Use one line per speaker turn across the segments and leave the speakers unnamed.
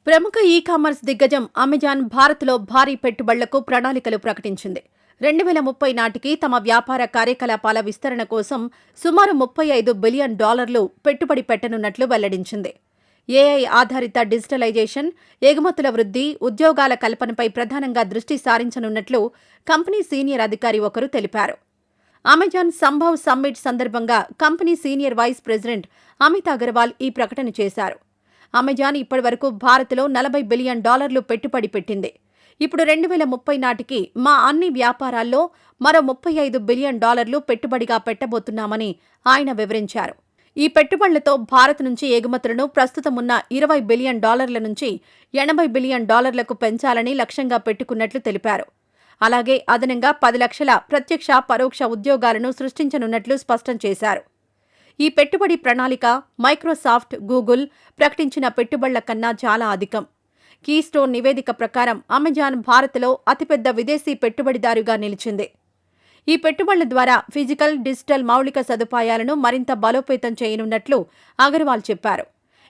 ప్రముఖ ఈ-కామర్స్ దిగ్గజం అమెజాన్ భారత్లో భారీ పెట్టుబడులకు ప్రణాళికలు ప్రకటించింది. 2030 నాటికి తమ వ్యాపార కార్యకలాపాల విస్తరణ కోసం సుమారు $35 బిలియన్ పెట్టుబడి పెట్టనున్నట్లు వెల్లడించింది. ఏఐ ఆధారిత డిజిటలైజేషన్, ఎగుమతుల వృద్ధి, ఉద్యోగాల కల్పనపై ప్రధానంగా దృష్టి సారించనున్నట్లు కంపెనీ సీనియర్ అధికారి ఒకరు తెలిపారు. అమెజాన్ సంభవ్ సమ్మిట్ సందర్భంగా company senior vice president Amit Agarwal ఈ ప్రకటన చేశారు. అమెజాన్ ఇప్పటివరకు భారత్లో $40 బిలియన్ పెట్టుబడి పెట్టింది. ఇప్పుడు 2030 నాటికి మా అన్ని వ్యాపారాల్లో మరో $35 బిలియన్ పెట్టుబడిగా పెట్టబోతున్నామని ఆయన వివరించారు. ఈ పెట్టుబడులతో భారత్ నుంచి ఎగుమతులను ప్రస్తుతమున్న $20 బిలియన్ నుంచి $80 బిలియన్ పెంచాలని లక్ష్యంగా పెట్టుకున్నట్లు తెలిపారు. అలాగే అదనంగా 10 లక్షల ప్రత్యక్ష, పరోక్ష ఉద్యోగాలను సృష్టించనున్నట్లు స్పష్టం చేశారు. ఈ పెట్టుబడి ప్రణాళిక మైక్రోసాఫ్ట్, గూగుల్ ప్రకటించిన పెట్టుబడుల కన్నా చాలా అధికం. కీస్టోన్ నివేదిక ప్రకారం అమెజాన్ భారత్లో అతిపెద్ద విదేశీ పెట్టుబడిదారుగా నిలిచింది. ఈ పెట్టుబడుల ద్వారా ఫిజికల్, డిజిటల్ మౌలిక సదుపాయాలను మరింత బలోపేతం చేయనున్నట్లు అగర్వాల్ చెప్పారు.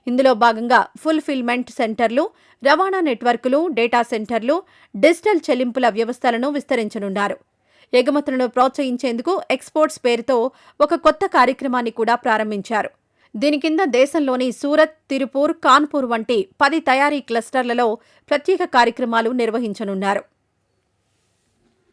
ఇందులో భాగంగా ఫుల్ఫిల్మెంట్ సెంటర్లు, రవాణా నెట్వర్కులు, డేటా సెంటర్లు, డిజిటల్ చెల్లింపుల వ్యవస్థలను విస్తరించనున్నారు. ఎగుమతులను ప్రోత్సహించేందుకు ఎక్స్పోర్ట్స్ పేరుతో ఒక కొత్త కార్యక్రమాన్ని కూడా ప్రారంభించారు. దీని కింద దేశంలోని సూరత్, తిరుపూర్, కాన్పూర్ వంటి 10 తయారీ క్లస్టర్లలో ప్రత్యేక కార్యక్రమాలు నిర్వహించనున్నారు.